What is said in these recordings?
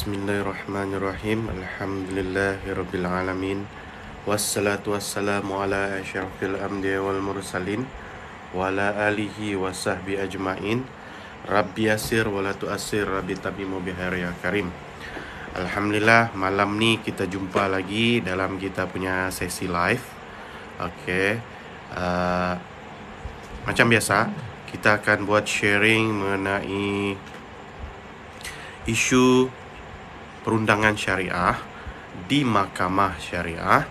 Bismillahirrahmanirrahim. Alhamdulillahirrabbilalamin. Wassalatu wassalamu ala asyrafil anbiya wal mursalin wa ala alihi wa sahbi ajma'in. Rabbi yasir wa la tu'assir, Rabbi tamimu bihar ya karim. Alhamdulillah, malam ni kita jumpa lagi dalam kita punya sesi live. Macam biasa, kita akan buat sharing mengenai isu perundangan syariah di mahkamah syariah,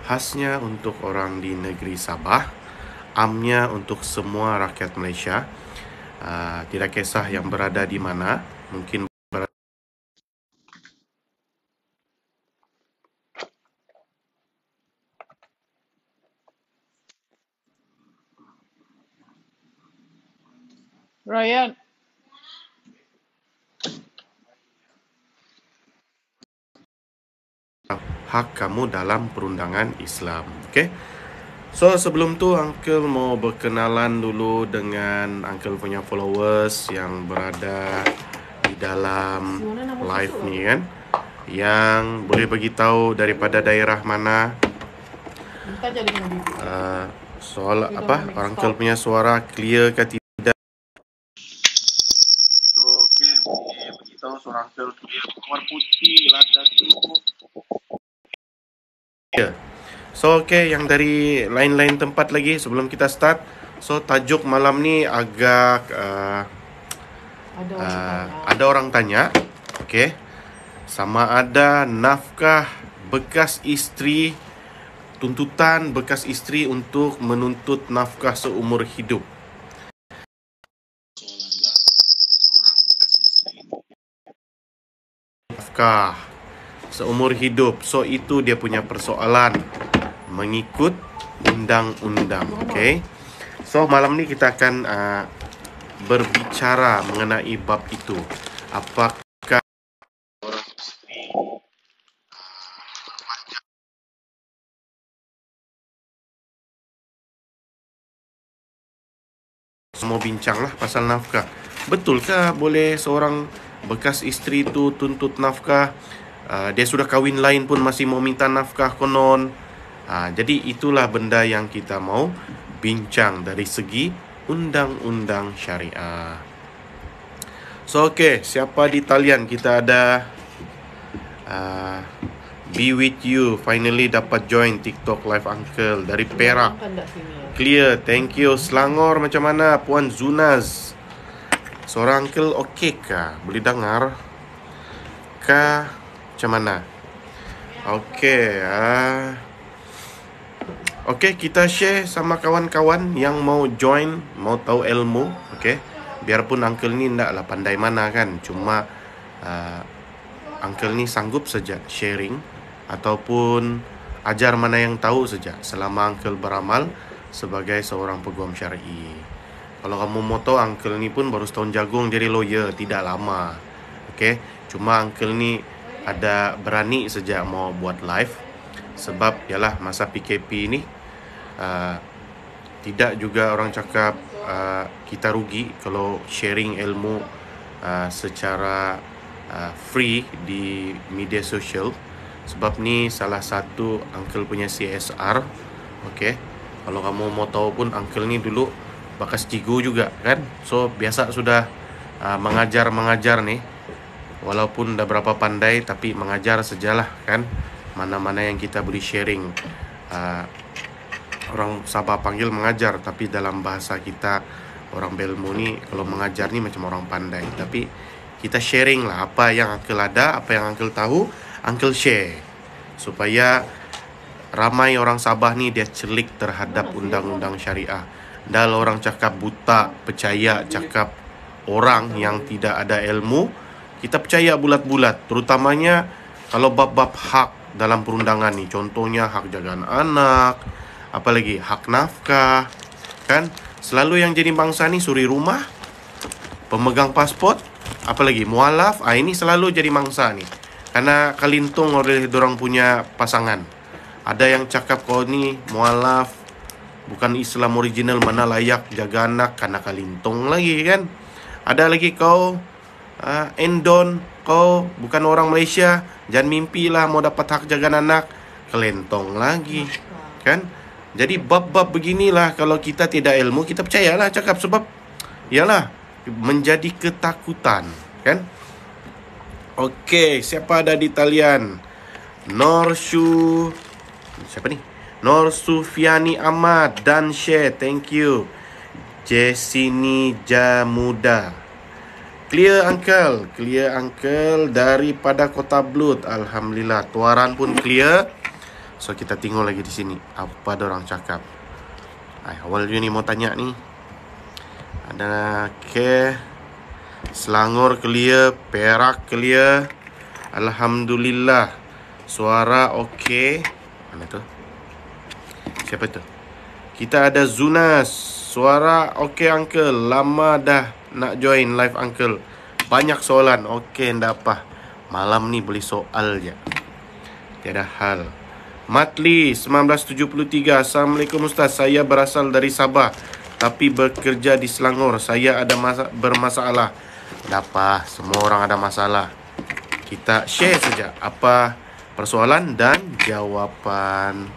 khasnya untuk orang di negeri Sabah, amnya untuk semua rakyat Malaysia. Tidak kisah yang berada di mana, mungkin Ryan, hak kamu dalam perundangan Islam. So sebelum tu Uncle mau berkenalan dulu dengan Uncle punya followers yang berada di dalam live ni kan, yang boleh bagi tahu daripada daerah mana. Soal apa, Uncle punya suara clear ke tidak? So boleh bagi tahu suara Uncle clear, warna putih lada tu. So yang dari lain-lain tempat lagi sebelum kita start. So tajuk malam ni agak ada orang tanya, sama ada nafkah bekas isteri, tuntutan bekas isteri untuk menuntut nafkah seumur hidup. Nafkah seumur hidup. So itu dia punya persoalan mengikut undang-undang. So malam ni kita akan berbicara mengenai bab itu. Apakah orang isteri semua bincanglah pasal nafkah. Betulkah boleh seorang bekas isteri itu tuntut nafkah? Dia sudah kahwin lain pun masih mau minta nafkah konon. Jadi itulah benda yang kita mau bincang dari segi undang-undang syariah. So siapa di talian? Kita ada Be With You, finally dapat join TikTok live Uncle dari Perak. Clear, thank you. Selangor macam mana Puan Zunaz? Suara Uncle okey kah? Boleh dengar kah? Macam mana? Kita share sama kawan-kawan yang mau join, mau tahu ilmu. Biarpun Uncle ni ndaklah pandai mana kan, cuma Uncle ni sanggup saja sharing ataupun ajar mana yang tahu saja, selama Uncle beramal sebagai seorang peguam syar'i. Kalau kamu mau tahu, Uncle ni pun baru setahun jagung jadi lawyer, tidak lama. Cuma Uncle ni ada berani saja mau buat live sebab yalah masa PKP ni tidak juga orang cakap kita rugi kalau sharing ilmu secara free di media sosial. Sebab ni salah satu Uncle punya CSR. Kalau kamu mau tahu pun, Uncle ni dulu bekas cikgu juga kan. So biasa sudah mengajar ni. Walaupun dah berapa pandai, tapi mengajar sajalah kan. Mana-mana yang kita boleh sharing. Orang Sabah panggil mengajar, tapi dalam bahasa kita orang berilmu ni, kalau mengajar ni macam orang pandai. Tapi kita sharing lah apa yang Uncle ada, apa yang Uncle tahu, Uncle share. Supaya ramai orang Sabah ni dia celik terhadap undang-undang syariah. Dah orang cakap buta, percaya cakap orang yang tidak ada ilmu. Kita percaya bulat-bulat, terutamanya kalau bab-bab hak dalam perundangan ni. Contohnya hak jagaan anak, apalagi hak nafkah, kan? Selalu yang jadi bangsa ni suri rumah, pemegang pasport, apalagi mualaf. Ini selalu jadi mangsa ni, karena kalintung oleh dorang punya pasangan. Ada yang cakap kau ni mualaf, bukan Islam original, mana layak jaga anak, karena kalintung lagi kan. Ada lagi kau Endon, kau bukan orang Malaysia, jangan mimpilah mau dapat hak jaga anak. Kelentong lagi, kan? Jadi bab-bab beginilah kalau kita tidak ilmu, kita percayalah cakap, sebab ialah menjadi ketakutan, kan? Okey, siapa ada di talian? Siapa ni? Nur Sufiani Ahmad dan share, thank you. Jesini Jamuda. Clear uncle daripada Kota Blut. Alhamdulillah, Tuaran pun clear. So kita tengok lagi di sini apa orang cakap. Awal ni mau tanya ni. Ada Selangor clear, Perak clear. Alhamdulillah. Suara okey. Mana tu? Siapa tu? Kita ada Zunas. Suara okey uncle. Lama dah nak join live uncle. Banyak soalan. Okey, ndak apa. Malam ni boleh soal je. Tiada hal. Matli 1973. Assalamualaikum Ustaz. Saya berasal dari Sabah tapi bekerja di Selangor. Saya ada bermasalah. Tak apa, semua orang ada masalah. Kita share saja apa persoalan dan jawapan.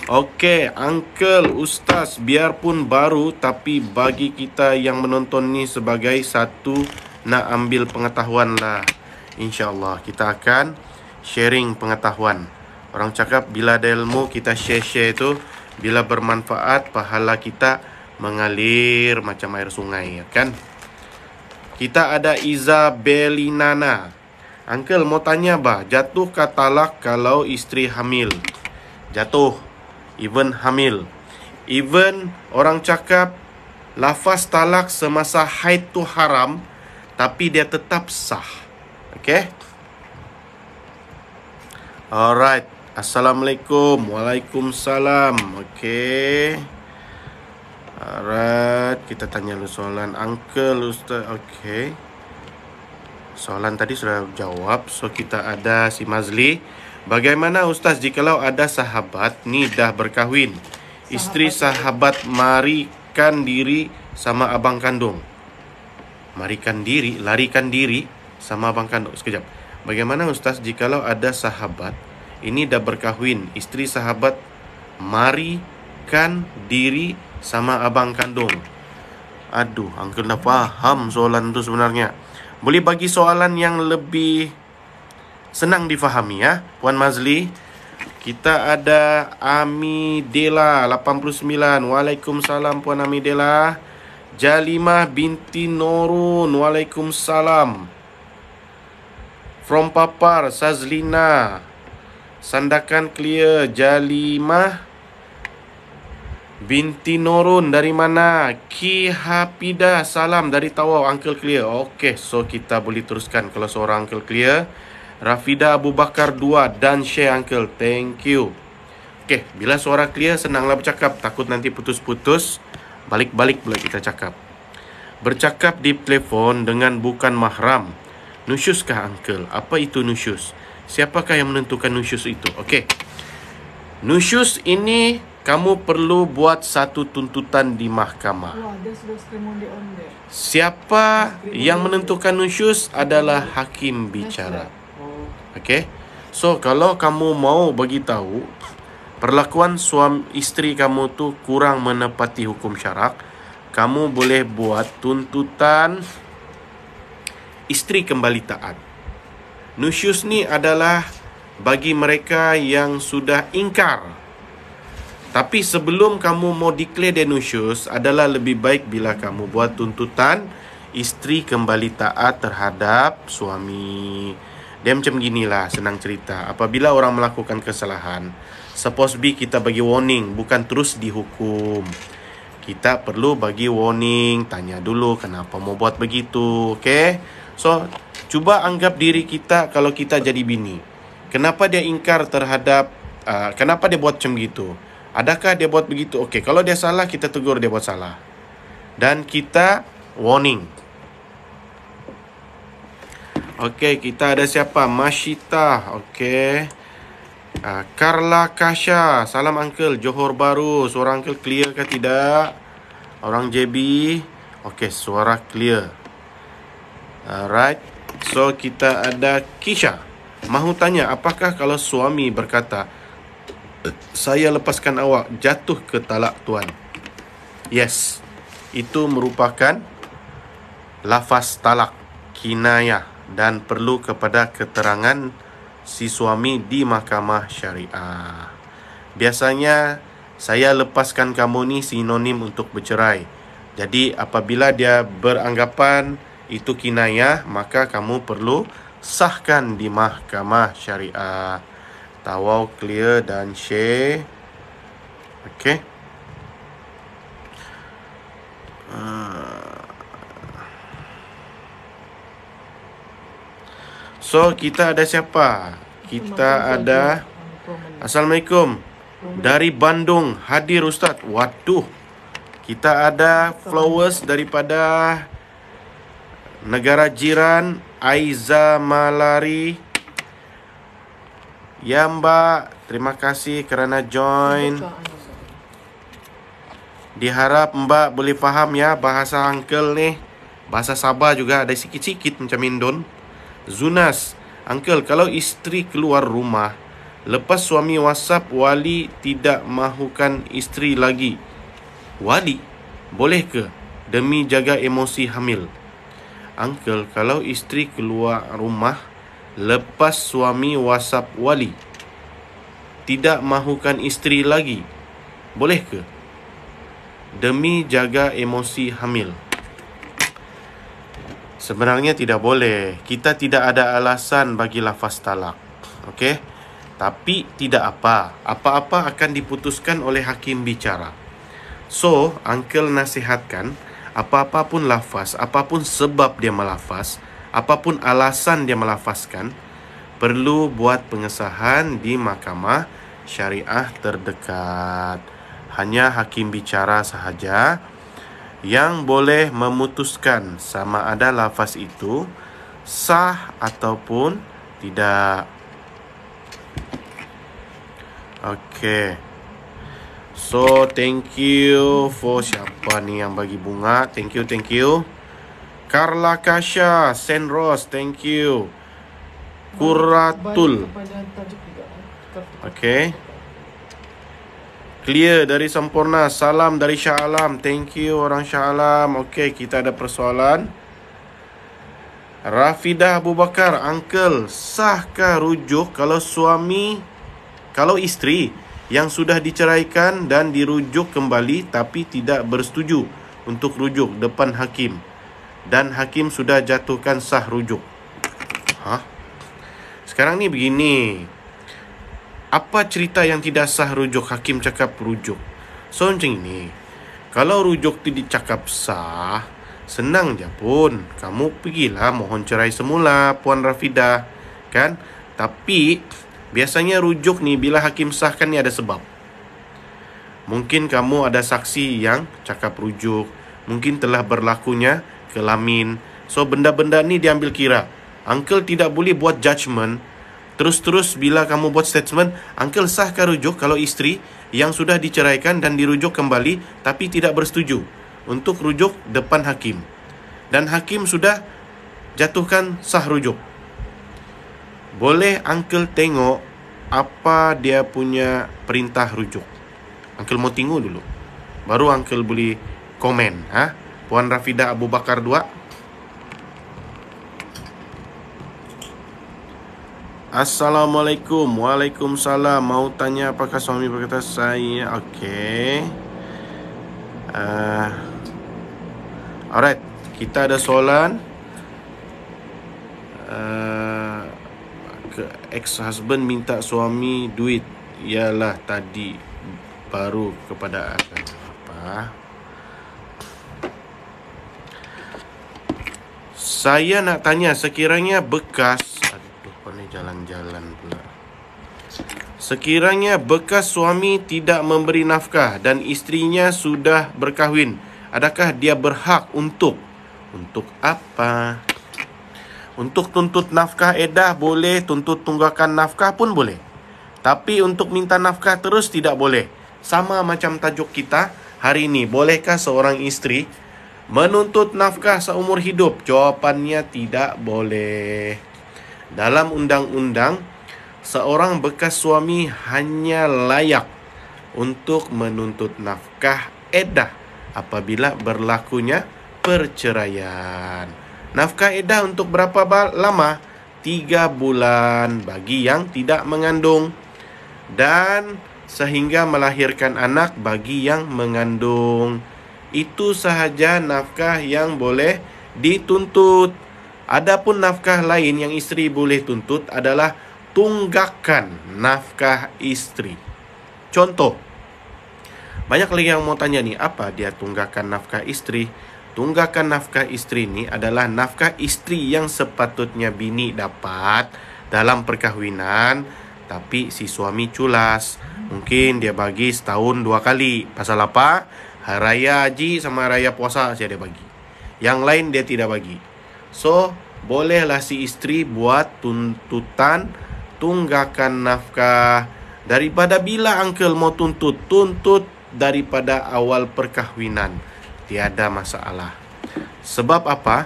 Okey, Uncle, Ustaz, biarpun baru tapi bagi kita yang menonton ni sebagai satu nak ambil pengetahuan lah. InsyaAllah kita akan sharing pengetahuan. Orang cakap bila ada ilmu kita share-share tu, bila bermanfaat pahala kita mengalir macam air sungai, kan? Kita ada Isabelinana. Uncle mau tanya bah, jatuh ke talak kalau isteri hamil? Jatuh, even hamil. Even orang cakap lafaz talak semasa haid tu haram, tapi dia tetap sah. Okay? Alright. Assalamualaikum. Waalaikumsalam. Okay. Alright. Kita tanya lu soalan Uncle, Ustaz. Okay. Soalan tadi sudah jawab. So kita ada si Mazli. Bagaimana Ustaz jikalau ada sahabat ni dah berkahwin, isteri sahabat marikan diri sama abang kandung? Larikan diri sama abang kandung. Sekejap. Bagaimana Ustaz jikalau ada sahabat ini dah berkahwin, isteri sahabat marikan diri sama abang kandung? Aduh, Uncle dah faham soalan tu sebenarnya. Boleh bagi soalan yang lebih senang difahami ya, Puan Mazli. Kita ada Amidela 89. Waalaikumsalam Puan Amidela. Jalimah binti Norun. Waalaikumsalam. From Papar, Sazlina. Sandakan clear. Jalimah binti Norun dari mana? Ki Hapidah, salam dari Tawau. Uncle clear. Okey, so kita boleh teruskan kalau seorang Uncle clear. Rafida Abu Bakar 2 dan share Uncle. Thank you. Okey, bila suara clear senanglah bercakap. Takut nanti putus-putus. Balik-balik pula kita cakap. Bercakap di telefon dengan bukan mahram. Nusyuskah Uncle? Apa itu nusyus? Siapakah yang menentukan nusyus itu? Okey. Nusyus ini kamu perlu buat satu tuntutan di mahkamah. Siapa yang menentukan nusyus adalah hakim bicara. Okey. So kalau kamu mau bagi tahu perlakuan suami isteri kamu tu kurang menepati hukum syarak, kamu boleh buat tuntutan isteri kembali taat. Nusyus ni adalah bagi mereka yang sudah ingkar. Tapi sebelum kamu mau declare dia nusyus, adalah lebih baik bila kamu buat tuntutan isteri kembali taat terhadap suami. Dia macam ginilah, senang cerita. Apabila orang melakukan kesalahan, suppose be kita bagi warning, bukan terus dihukum. Kita perlu bagi warning, tanya dulu kenapa mau buat begitu. Okay? So, cuba anggap diri kita kalau kita jadi bini. Kenapa dia ingkar terhadap, kenapa dia buat macam gitu? Adakah dia buat begitu? Okay, kalau dia salah, kita tegur dia buat salah. Dan kita warning. Okey, kita ada siapa? Masyita. Okey. Carla Kasha. Salam Uncle. Johor Bahru. Suara Uncle clear ke tidak? Orang JB. Okey, suara clear. Alright. So kita ada Kisha. Mahu tanya, apakah kalau suami berkata, saya lepaskan awak, jatuh ke talak tuan? Yes. Itu merupakan lafaz talak, kinayah, dan perlu kepada keterangan si suami di mahkamah syariah. Biasanya saya lepaskan kamu ni sinonim untuk bercerai. Jadi apabila dia beranggapan itu kinayah, maka kamu perlu sahkan di mahkamah syariah. Tawau clear dan share. Okey. So kita ada siapa? Kita ada Assalamualaikum. Dari Bandung, hadir Ustaz. Waduh. Kita ada flowers daripada negara jiran, Aiza Malari. Ya Mbak, terima kasih kerana join. Diharap Mbak boleh faham ya bahasa uncle ni. Bahasa Sabah juga ada sikit-sikit macam Indon. Zunas, uncle, kalau isteri keluar rumah, lepas suami WhatsApp, wali tidak mahukan isteri lagi. Wali, boleh ke? Demi jaga emosi hamil. Uncle, kalau isteri keluar rumah, lepas suami WhatsApp wali, tidak mahukan isteri lagi, boleh ke? Demi jaga emosi hamil. Sebenarnya tidak boleh. Kita tidak ada alasan bagi lafaz talak. Okey? Tapi tidak apa. Apa-apa akan diputuskan oleh hakim bicara. So, uncle nasihatkan, apa-apa pun lafaz, apapun sebab dia melafaz, apapun alasan dia melafazkan, perlu buat pengesahan di mahkamah syariah terdekat. Hanya hakim bicara sahaja yang boleh memutuskan sama ada lafaz itu sah ataupun tidak. Okey. So, thank you for siapa ni yang bagi bunga. Thank you. Carla Kasha, Senros, thank you. Kuratul. Okey. Clear dari Sempurna. Salam dari Shah Alam. Thank you orang Shah Alam. Okey, kita ada persoalan. Rafidah Abu Bakar, uncle, sahkah rujuk kalau isteri yang sudah diceraikan dan dirujuk kembali tapi tidak bersetuju untuk rujuk depan hakim dan hakim sudah jatuhkan sah rujuk? Sekarang ni begini. Apa cerita yang tidak sah rujuk? Hakim cakap rujuk. So macam ini. Kalau rujuk tu dicakap sah, senang je pun. Kamu pergilah mohon cerai semula, Puan Rafidah. Kan? Tapi biasanya rujuk ni bila hakim sahkan ni ada sebab. Mungkin kamu ada saksi yang cakap rujuk. Mungkin telah berlakunya kelamin. So benda-benda ni diambil kira. Uncle tidak boleh buat judgement terus-terus bila kamu buat statement, uncle sahkah rujuk kalau isteri yang sudah diceraikan dan dirujuk kembali tapi tidak bersetuju untuk rujuk depan hakim. Dan hakim sudah jatuhkan sah rujuk. Boleh uncle tengok apa dia punya perintah rujuk. Uncle mau tengok dulu. Baru uncle boleh komen. Puan Rafidah Abu Bakar 2. Assalamualaikum. Waalaikumsalam. Mau tanya apakah suami berkata saya? Okey. Alright. Kita ada soalan. Ex-husband minta suami duit. Ialah tadi baru kepada apa? Saya nak tanya, sekiranya bekas jalan-jalan pula. Sekiranya bekas suami tidak memberi nafkah dan isterinya sudah berkahwin, adakah dia berhak untuk apa? Untuk tuntut nafkah edah boleh, tuntut tunggakan nafkah pun boleh. Tapi untuk minta nafkah terus tidak boleh. Sama macam tajuk kita hari ini, bolehkah seorang isteri Menuntut nafkah seumur hidup? Jawapannya tidak boleh. Dalam undang-undang, seorang bekas suami hanya layak untuk menuntut nafkah edah apabila berlakunya perceraian. Nafkah edah untuk berapa lama? 3 bulan bagi yang tidak mengandung, dan sehingga melahirkan anak bagi yang mengandung. Itu sahaja nafkah yang boleh dituntut. Adapun nafkah lain yang isteri boleh tuntut adalah tunggakan nafkah isteri. Contoh, banyak lagi yang mau tanya nih, apa dia tunggakan nafkah isteri? Tunggakan nafkah isteri ini adalah nafkah isteri yang sepatutnya bini dapat dalam perkahwinan, tapi si suami culas. Mungkin dia bagi setahun 2 kali. Pasal apa? Hari Raya Haji sama Raya Puasa saja dia bagi. Yang lain dia tidak bagi. So, bolehlah si isteri buat tuntutan tunggakan nafkah. Daripada bila uncle mau tuntut daripada awal perkahwinan. Tiada masalah. Sebab apa?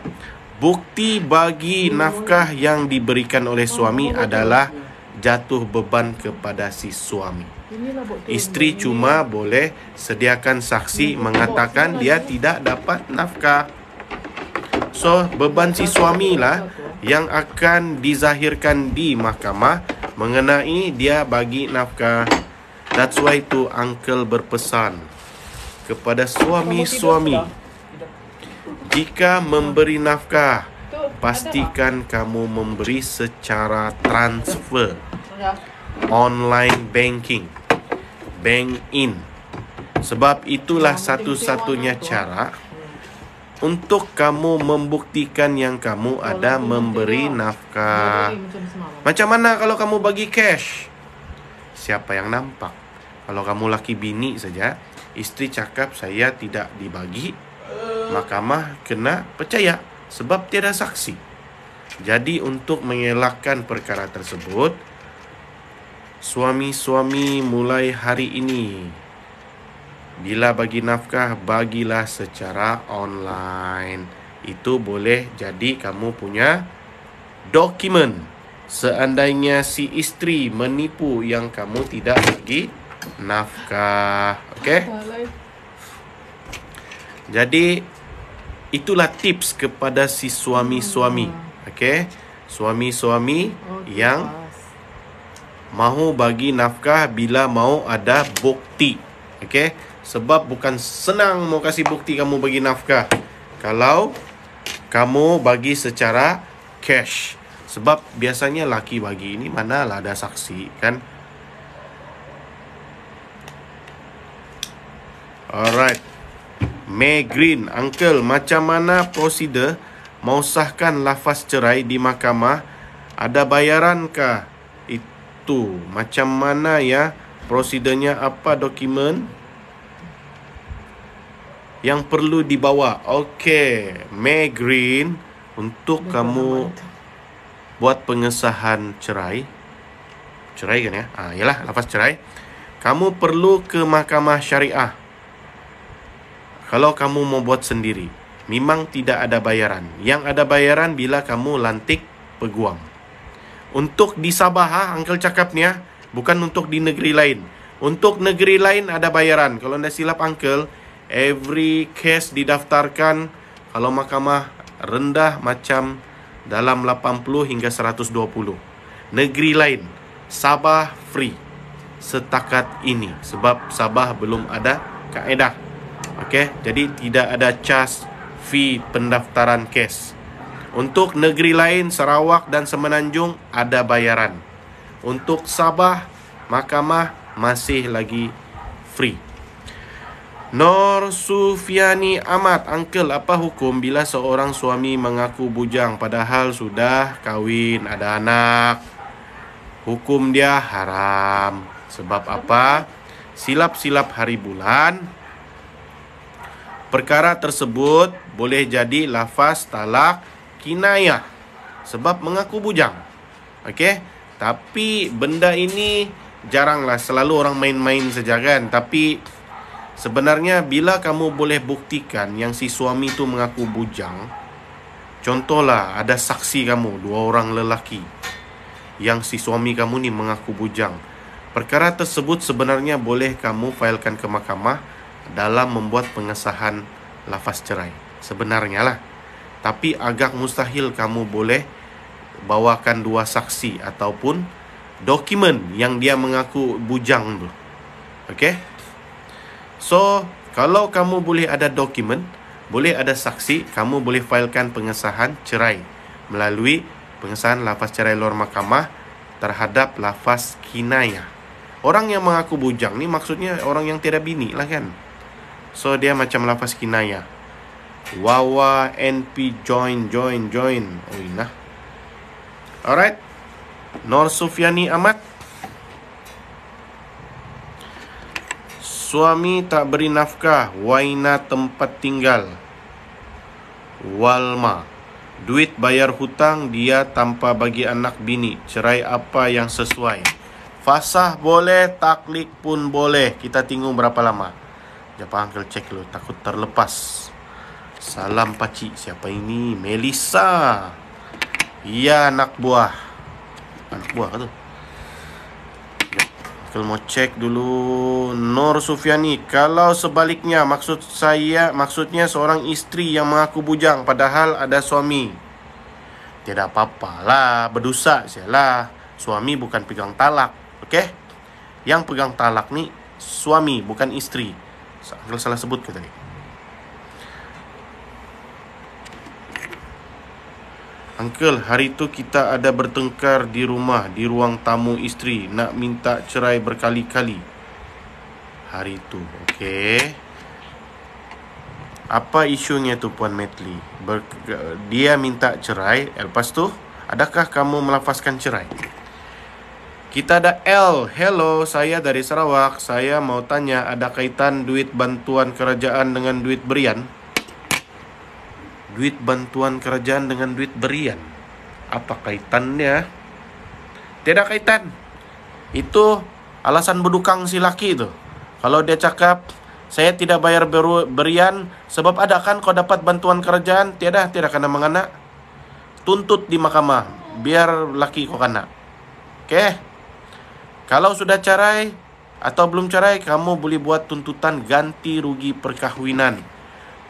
Bukti bagi nafkah yang diberikan oleh suami adalah jatuh beban kepada si suami. Isteri cuma boleh sediakan saksi mengatakan dia tidak dapat nafkah. So, beban si suami lah yang akan dizahirkan di mahkamah mengenai dia bagi nafkah. That's why tu uncle berpesan kepada suami-suami, jika memberi nafkah, pastikan kamu memberi secara transfer, online banking, bank in. Sebab itulah satu-satunya cara untuk kamu membuktikan yang kamu ada memberi nafkah. Macam mana kalau kamu bagi cash? Siapa yang nampak? Kalau kamu laki bini saja, isteri cakap saya tidak dibagi, mahkamah kena percaya sebab tiada saksi. Jadi untuk mengelakkan perkara tersebut, suami-suami mulai hari ini, bila bagi nafkah, bagilah secara online. Itu boleh jadi kamu punya dokumen seandainya si isteri menipu yang kamu tidak bagi nafkah. Okey? Jadi itulah tips kepada si suami-suami. Okey? Suami-suami yang mahu bagi nafkah bila mau ada bukti. Okey? Sebab bukan senang mau kasih bukti kamu bagi nafkah kalau kamu bagi secara cash. Sebab biasanya laki bagi ini manalah ada saksi, kan? Alright. May Green, uncle, macam mana prosedur mau sahkan lafaz cerai di mahkamah? Ada bayaran kah? Itu macam mana ya prosedurnya? Apa dokumen yang perlu dibawa? Okey, May Green, untuk kamu buat pengesahan cerai kan ya? Yalah, lafaz cerai. Kamu perlu ke mahkamah syariah. Kalau kamu mau buat sendiri, memang tidak ada bayaran. Yang ada bayaran bila kamu lantik peguam. Untuk di Sabah, uncle cakapnya, bukan untuk di negeri lain. Untuk negeri lain ada bayaran. Kalau anda silap uncle, every case didaftarkan, kalau mahkamah rendah macam dalam 80 hingga 120. Negeri lain, Sabah free setakat ini. Sebab Sabah belum ada kaedah. Okey, jadi tidak ada charge fee pendaftaran kes. Untuk negeri lain, Sarawak dan Semenanjung ada bayaran. Untuk Sabah, mahkamah masih lagi free. Nur Sufiani Ahmad, uncle, apa hukum bila seorang suami mengaku bujang padahal sudah kahwin, ada anak? Hukum dia haram. Sebab apa? Silap-silap hari bulan. Perkara tersebut boleh jadi lafaz talak kinayah sebab mengaku bujang. Okey? Tapi benda ini jaranglah, selalu orang main-main saja kan. Tapi Sebenarnya bila kamu boleh buktikan yang si suami tu mengaku bujang, contohlah ada saksi kamu, 2 orang lelaki, yang si suami kamu ni mengaku bujang. Perkara tersebut sebenarnya boleh kamu failkan ke mahkamah dalam membuat pengesahan lafaz cerai. Sebenarnya lah. Tapi agak mustahil kamu boleh bawakan 2 saksi ataupun dokumen yang dia mengaku bujang tu. Okey? So, kalau kamu boleh ada dokumen, boleh ada saksi, kamu boleh failkan pengesahan cerai melalui pengesahan lafaz cerai luar mahkamah terhadap lafaz kinayah. Orang yang mengaku bujang ni maksudnya orang yang tiada bini lah kan. So dia macam lafaz kinayah. Wawa, NP, join. Oh nah. Alright. Nur Sufiani Ahmad. Suami tak beri nafkah, waina tempat tinggal. Walma. Duit bayar hutang dia tanpa bagi anak bini. Cerai apa yang sesuai? Fasah boleh, taklik pun boleh. Kita tunggu berapa lama. Japa Uncle cek dulu, takut terlepas. Salam pakcik. Siapa ini? Melissa. Iya, anak buah. Anak buah tu. Uncle mau cek dulu. Nur Sufiani. Kalau sebaliknya, maksudnya seorang isteri yang mengaku bujang padahal ada suami. Tidak apa-apalah, berdosa sialah. Suami bukan pegang talak. Okey? Yang pegang talak ni suami, bukan isteri. Uncle salah sebut ke tadi? Uncle, hari tu kita ada bertengkar di rumah, di ruang tamu isteri, nak minta cerai berkali-kali. Hari tu, okey. Apa isunya tu Puan Metli? Dia minta cerai, lepas tu, adakah kamu melafazkan cerai? Kita ada L. Hello, saya dari Sarawak. Saya mau tanya, ada kaitan duit bantuan kerajaan dengan duit berian? Duit bantuan kerajaan dengan duit berian? Apa kaitannya? Tidak kaitan. Itu alasan bedukang si laki itu. Kalau dia cakap, saya tidak bayar berian, sebab ada kan kau dapat bantuan kerajaan, tidak kena mengena. Tuntut di mahkamah, biar laki kau kena. Okey? Kalau sudah cerai atau belum cerai, kamu boleh buat tuntutan ganti rugi perkahwinan.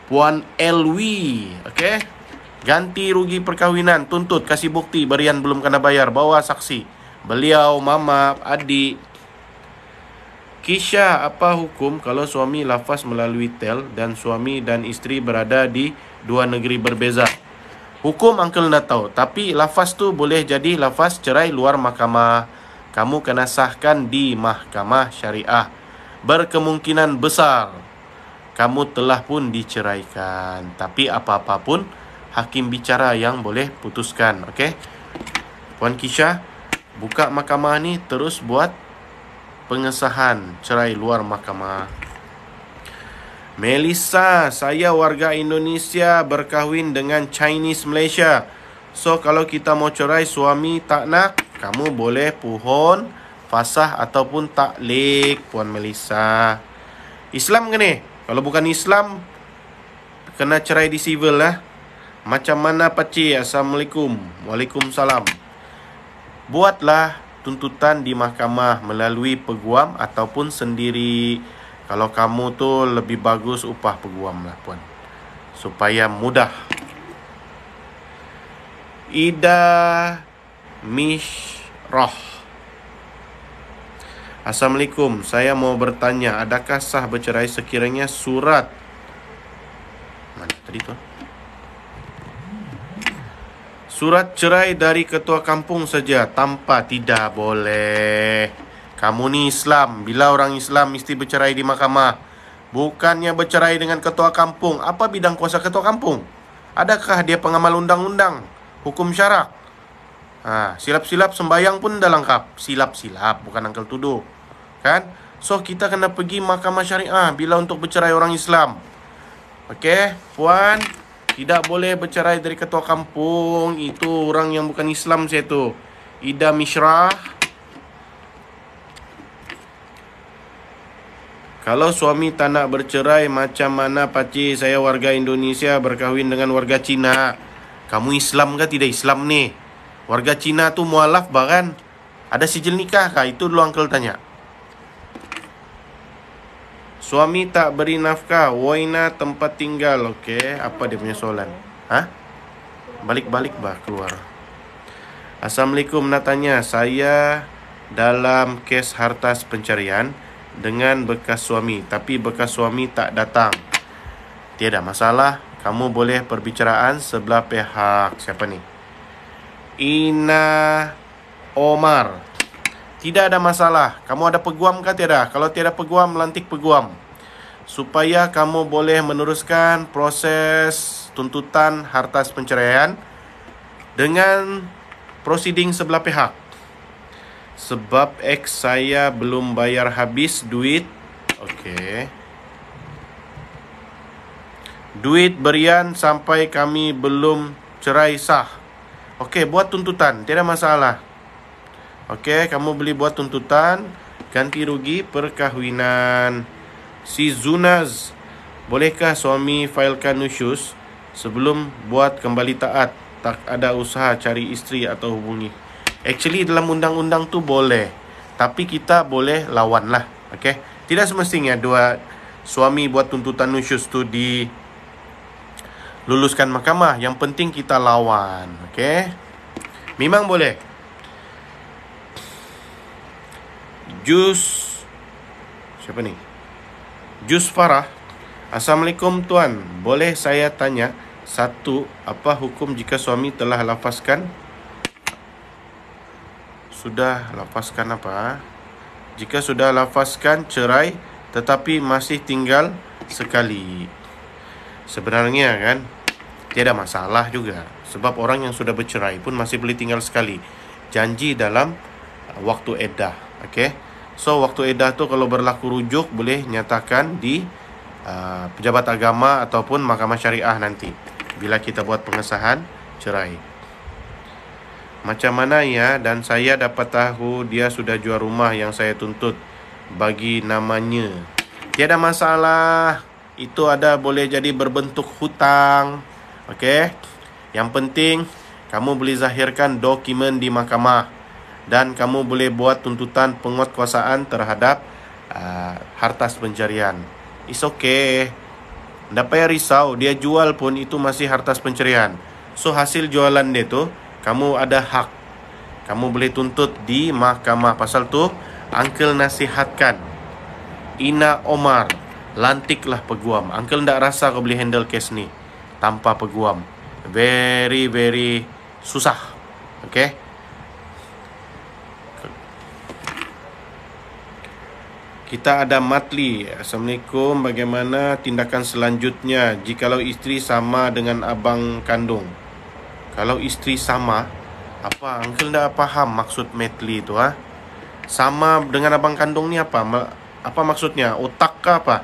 Puan Elwi, okey? Ganti rugi perkahwinan, tuntut, kasih bukti berian belum kena bayar, bawa saksi. Beliau, mama, adik. Kisha, apa hukum kalau suami lafaz melalui tel dan suami dan isteri berada di 2 negeri berbeza? Hukum Uncle nak tahu, tapi lafaz tu boleh jadi lafaz cerai luar mahkamah. Kamu kena sahkan di mahkamah syariah. Berkemungkinan besar kamu telah pun diceraikan. Tapi apa-apa pun hakim bicara yang boleh putuskan. Okey? Puan Kisha, buka mahkamah ni terus buat pengesahan cerai luar mahkamah. Melissa, saya warga Indonesia berkahwin dengan Chinese Malaysia. So kalau kita mau cerai, suami tak nak, kamu boleh pohon, fasah ataupun taklik, Puan Melissa. Islam ke ni? Kalau bukan Islam, kena cerai di civil lah. Macam mana pakcik? Assalamualaikum. Waalaikumsalam. Buatlah tuntutan di mahkamah melalui peguam ataupun sendiri. Kalau kamu tu lebih bagus upah peguam lah Puan, supaya mudah. Ida Mishrah. Assalamualaikum. Saya mau bertanya, adakah sah bercerai sekiranya surat mana tadi tu? Surat cerai dari ketua kampung saja tanpa? Tidak boleh. Kamu ni Islam. Bila orang Islam mesti bercerai di mahkamah. Bukannya bercerai dengan ketua kampung. Apa bidang kuasa ketua kampung? Adakah dia pengamal undang-undang? Hukum syarak? Silap-silap sembayang pun dah lengkap. Silap-silap, bukan Uncle tuduh. Kan? So, kita kena pergi mahkamah syariah bila untuk bercerai orang Islam. Okey, Puan, tidak boleh bercerai dari ketua kampung. Itu orang yang bukan Islam saya tu. Ida Mishrah. Kalau suami tak nak bercerai, macam mana pakcik? Saya warga Indonesia berkahwin dengan warga Cina. Kamu Islam ke tidak Islam nih? Warga Cina tu mualaf bahkan ada sijil nikah kah? Itu dulu uncle tanya. Suami tak beri nafkah, waina tempat tinggal. Okey, apa dia punya soalan? Hah? Balik-balik bah keluar. Assalamualaikum, nak tanya, saya dalam kes hartas pencarian dengan bekas suami, tapi bekas suami tak datang. Tiada masalah, kamu boleh perbicaraan sebelah pihak. Siapa ni? Ina Omar. Tidak ada masalah. Kamu ada peguam kah tiada? Kalau tiada peguam, lantik peguam, supaya kamu boleh meneruskan proses tuntutan hartas pencarian dengan proceeding sebelah pihak. Sebab ex saya belum bayar habis duit. Okey. Duit berian sampai kami belum cerai sah. Okey, buat tuntutan, tiada masalah. Okey, kamu boleh buat tuntutan ganti rugi perkahwinan. Si Zunaz, bolehkah suami failkan nusyus sebelum buat kembali taat? Tak ada usaha cari isteri atau hubungi. Actually dalam undang-undang tu boleh, tapi kita boleh lawan lah. Okay? Tidak semestinya dua suami buat tuntutan nusyus tu diluluskan mahkamah. Yang penting kita lawan. Okay? Memang boleh. Siapa ni? Jus Farah. Assalamualaikum tuan, boleh saya tanya satu, apa hukum jika suami telah lafazkan? Sudah lafazkan apa? Jika sudah lafazkan cerai tetapi masih tinggal sekali. Sebenarnya kan tiada masalah juga, sebab orang yang sudah bercerai pun masih boleh tinggal sekali. Janji dalam waktu iddah. Okey. So waktu iddah tu kalau berlaku rujuk boleh nyatakan di pejabat agama ataupun mahkamah syariah nanti bila kita buat pengesahan cerai. Macam mana ya, dan saya dapat tahu dia sudah jual rumah yang saya tuntut bagi namanya. Tiada masalah. Itu ada boleh jadi berbentuk hutang. Okey. Yang penting kamu boleh zahirkan dokumen di mahkamah dan kamu boleh buat tuntutan penguatkuasaan terhadap hartas pencarian. It's okay. Tak payah risau, dia jual pun itu masih hartas pencarian. So hasil jualan dia tu kamu ada hak. Kamu boleh tuntut di mahkamah. Pasal tu uncle nasihatkan Ina Omar, lantiklah peguam. Uncle tak rasa kau boleh handle kes ni tanpa peguam. Very susah. Okay. Kita ada Matli. Assalamualaikum, bagaimana tindakan selanjutnya jikalau isteri sama dengan abang kandung? Kalau isteri sama, apa? Uncle tak faham maksud Matli tu ha? Sama dengan abang kandung ni apa? Apa maksudnya? Otak ke apa?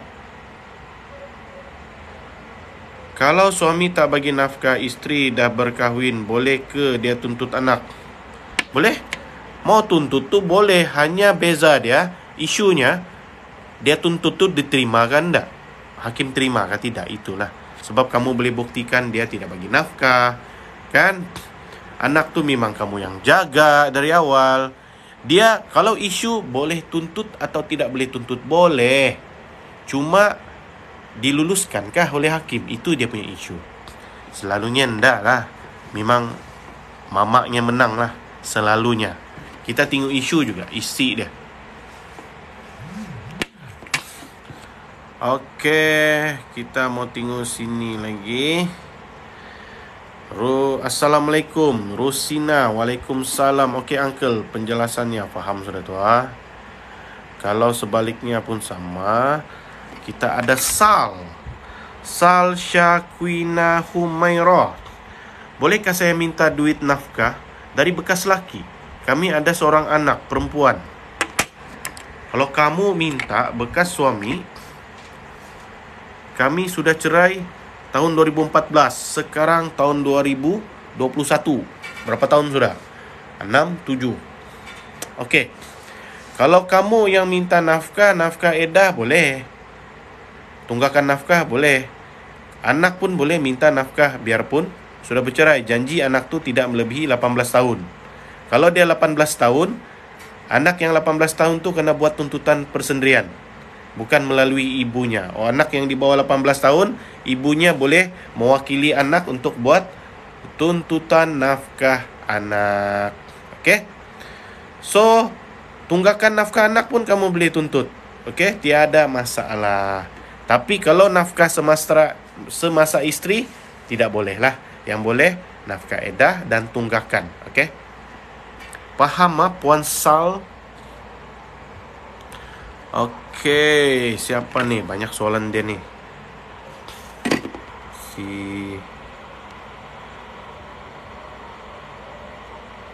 Kalau suami tak bagi nafkah, isteri dah berkahwin, boleh ke dia tuntut anak? Boleh. Mau tuntut tu boleh, hanya beza dia, isunya dia tuntut tu diterima kan tak? Hakim terima ke tidak? Itulah. Sebab kamu boleh buktikan dia tidak bagi nafkah. Kan? Anak tu memang kamu yang jaga dari awal. Dia kalau isu boleh tuntut atau tidak boleh tuntut, boleh. Cuma diluluskankah oleh hakim? Itu dia punya isu. Selalunya enggak lah. Memang mamaknya menang lah. Selalunya. Kita tengok isu juga, isi dia. Okey, kita mau tengok sini lagi. Assalamualaikum Rusina. Waalaikumsalam. Okey uncle, penjelasannya faham sudah tu ha? Kalau sebaliknya pun sama. Kita ada Sal Syakwina Humairah. Bolehkah saya minta duit nafkah dari bekas laki? Kami ada seorang anak perempuan. Kalau kamu minta bekas suami, kami sudah cerai tahun 2014. Sekarang tahun 2021. Berapa tahun sudah? 6, 7. Okey. Kalau kamu yang minta nafkah, nafkah edah boleh. Tunggakan nafkah boleh. Anak pun boleh minta nafkah biarpun sudah bercerai. Janji anak tu tidak melebihi 18 tahun. Kalau dia 18 tahun, anak yang 18 tahun tu kena buat tuntutan persendirian, bukan melalui ibunya. Anak yang di bawah 18 tahun, ibunya boleh mewakili anak untuk buat tuntutan nafkah anak. Okey? So, tunggakan nafkah anak pun kamu boleh tuntut. Okey? Tiada masalah. Tapi kalau nafkah semasa isteri, tidak boleh lah. Yang boleh nafkah edah dan tunggakan. Okey? Faham Puan Sal? Okey, siapa ni? Banyak soalan dia ni.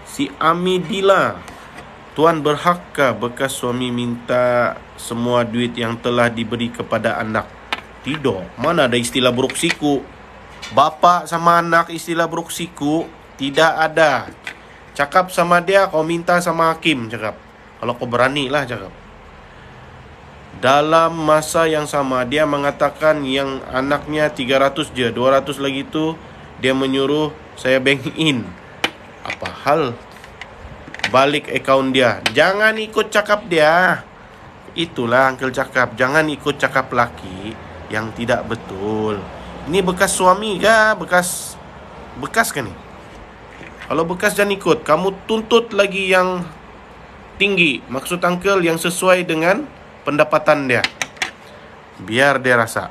Si Amidila. Tuan berhakkah bekas suami minta semua duit yang telah diberi kepada anak? Tidak. Mana ada istilah buruk siku? Bapa sama anak istilah buruk siku? Tidak ada. Cakap sama dia, kau minta sama hakim, cakap. Kalau kau berani lah cakap. Dalam masa yang sama, dia mengatakan yang anaknya 300 je, 200 lagi tu dia menyuruh saya bank in. Apa hal? Balik akaun dia. Jangan ikut cakap dia. Itulah uncle cakap. Jangan ikut cakap laki yang tidak betul. Ini bekas suami ke? Bekas kan ni? Kalau bekas jangan ikut. Kamu tuntut lagi yang tinggi. Maksud uncle yang sesuai dengan pendapatan dia. Biar dia rasa.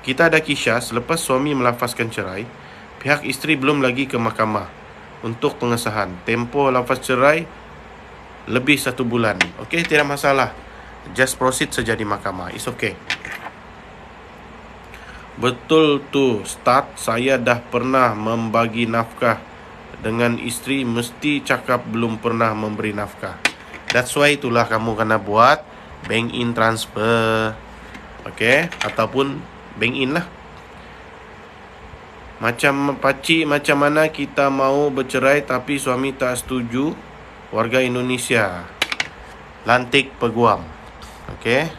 Kita ada kisah. Selepas suami melafazkan cerai, pihak isteri belum lagi ke mahkamah untuk pengesahan. Tempoh lafaz cerai lebih 1 bulan. Okey, tidak masalah. Just proceed saja di mahkamah. It's okay. Betul tu, start. Saya dah pernah membagi nafkah dengan isteri, mesti cakap belum pernah memberi nafkah. That's why itulah kamu kena buat bank in transfer. Okay? Ataupun bank in lah. Macam pakcik, macam mana kita mau bercerai tapi suami tak setuju? Warga Indonesia. Lantik peguam. Okay?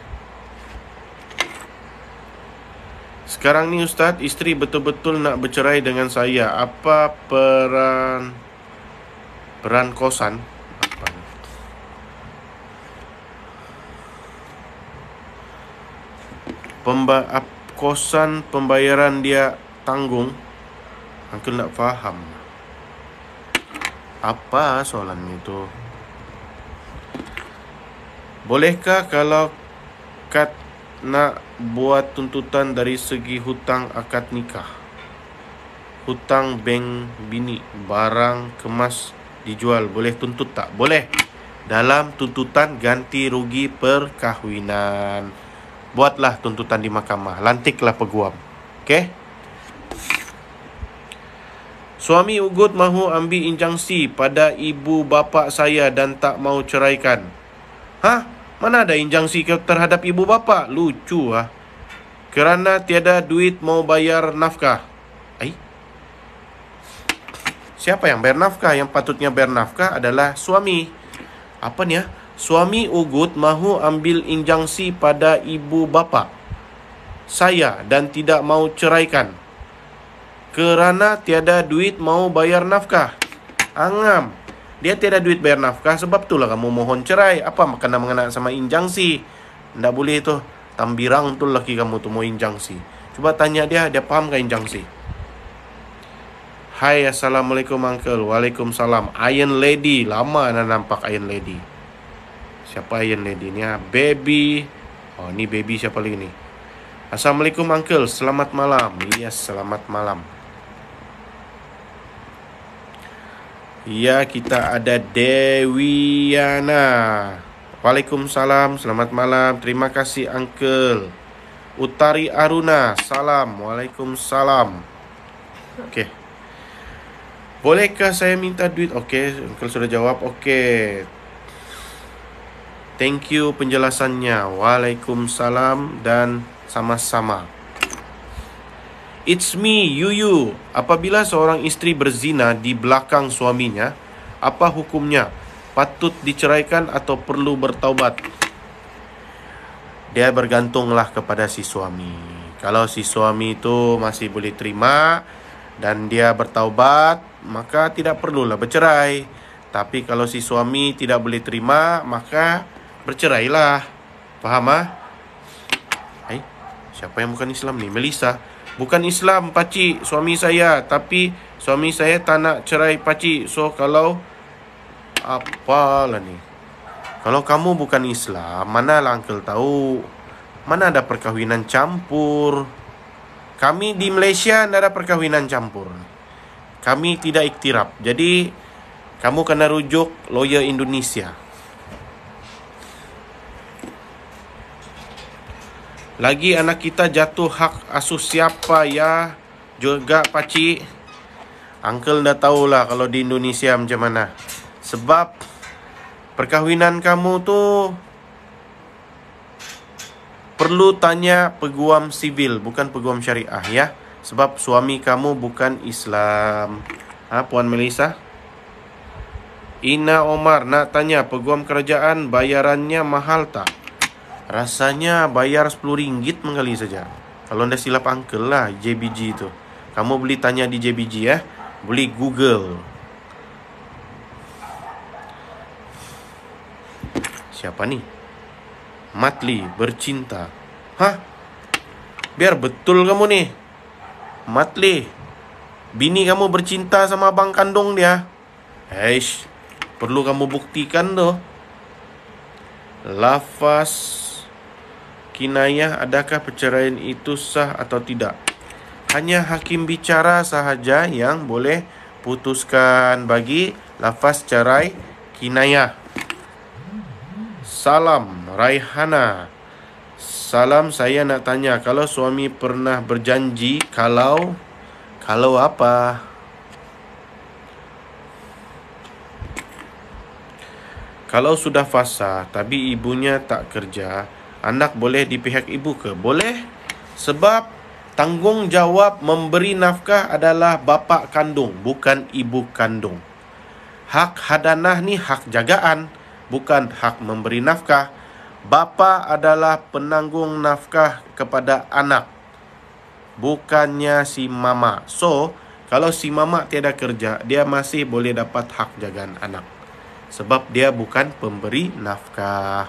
Sekarang ni Ustaz, isteri betul-betul nak bercerai dengan saya. Apa peran kosan? Apa ni? Kosan pembayaran dia tanggung. Uncle nak faham. Apa soalan itu? Bolehkah kalau Kat nak buat tuntutan dari segi hutang akad nikah, hutang bank bini, barang kemas dijual, boleh tuntut tak? Boleh. Dalam tuntutan ganti rugi perkahwinan. Buatlah tuntutan di mahkamah. Lantiklah peguam. Okey? Suami ugut mahu ambil injangsi pada ibu bapa saya dan tak mau ceraikan. Hah? Mana ada injangsi terhadap ibu bapa? Lucu ah. Kerana tiada duit mau bayar nafkah. Siapa yang bayar nafkah? Yang patutnya bayar nafkah adalah suami. Apa ni ah? Suami ugut mahu ambil injangsi pada ibu bapa saya dan tidak mau ceraikan. Kerana tiada duit mau bayar nafkah. Angam. Dia tiada duit bayar nafkah, sebab itulah kamu mohon cerai. Apa kena mengenai sama injangsi? Tidak boleh tu. Tambirang tu laki kamu tu mau injangsi. Coba tanya dia faham ke injangsi? Hai, Assalamualaikum Uncle. Waalaikumsalam. Iron Lady. Lama anda nampak Iron Lady. Siapa Iron Lady ni? Baby. Oh, ni baby siapa lagi ni? Assalamualaikum Uncle. Selamat malam. Yes, selamat malam. Ya, kita ada Dewiana. Waalaikumsalam, selamat malam. Terima kasih Uncle. Utari Aruna, salam. Waalaikumsalam. Okey. Bolehkah saya minta duit? Okey, Uncle sudah jawab. Okey. Thank you penjelasannya. Waalaikumsalam dan sama-sama. It's me, Yuyu. Apabila seorang isteri berzina di belakang suaminya, Apa hukumnya? Patut diceraikan atau perlu bertaubat? Dia bergantunglah kepada si suami. Kalau si suami itu masih boleh terima dan dia bertaubat, maka tidak perlulah bercerai. Tapi kalau si suami tidak boleh terima, maka bercerailah. Faham ah? Siapa yang bukan Islam ni? Melissa. Bukan Islam, pakcik, suami saya. Tapi suami saya tak nak cerai, pakcik. So kalau apalah ni? Kalau kamu bukan Islam, manalah uncle tahu? Mana ada perkahwinan campur? Kami di Malaysia tidak ada perkahwinan campur. Kami tidak iktiraf. Jadi kamu kena rujuk lawyer Indonesia. Lagi anak kita jatuh hak asuh siapa ya? Juga pakcik. Uncle dah tahulah kalau di Indonesia macam mana. Sebab perkahwinan kamu tu perlu tanya peguam sivil, bukan peguam syariah ya. Sebab suami kamu bukan Islam. Puan Melissa? Ina Omar nak tanya, peguam kerajaan bayarannya mahal tak? Rasanya bayar RM10 mengkali saja. Kalau anda silap uncle lah, JBG tu. Kamu boleh tanya di JBG ya. Boleh Google. Siapa ni? Matli bercinta. Biar betul kamu ni. Matli, bini kamu bercinta sama abang kandung dia. Perlu kamu buktikan tu. Lafaz kinayah, adakah perceraian itu sah atau tidak? Hanya hakim bicara sahaja yang boleh putuskan bagi lafaz cerai kinayah. Salam Raihana. Salam, saya nak tanya, kalau suami pernah berjanji, kalau apa? Kalau sudah fasa tapi ibunya tak kerja, anak boleh di pihak ibu ke? Boleh. Sebab tanggungjawab memberi nafkah adalah bapa kandung, bukan ibu kandung. Hak hadanah ni hak jagaan, bukan hak memberi nafkah. Bapa adalah penanggung nafkah kepada anak, bukannya si mama. So, kalau si mama tiada kerja, dia masih boleh dapat hak jagaan anak. Sebab dia bukan pemberi nafkah.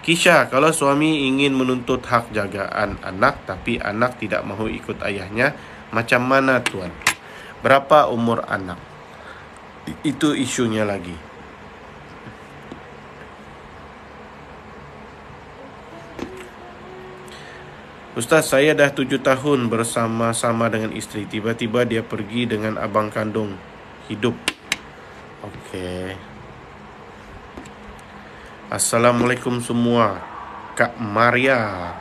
Kisha, kalau suami ingin menuntut hak jagaan anak tapi anak tidak mahu ikut ayahnya, macam mana tuan? Berapa umur anak? Itu isunya lagi. Ustaz, saya dah 7 tahun bersama-sama dengan isteri. Tiba-tiba dia pergi dengan abang kandung hidup. Okey. Assalamualaikum semua. Kak Maria.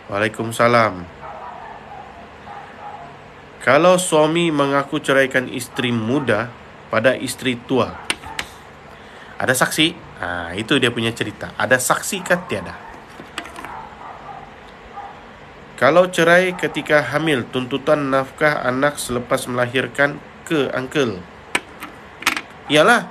Waalaikumsalam. Kalau suami mengaku ceraikan isteri muda pada isteri tua, ada saksi? Itu dia punya cerita. Ada saksi kah tiada? Kalau cerai ketika hamil, tuntutan nafkah anak selepas melahirkan ke uncle? Iyalah.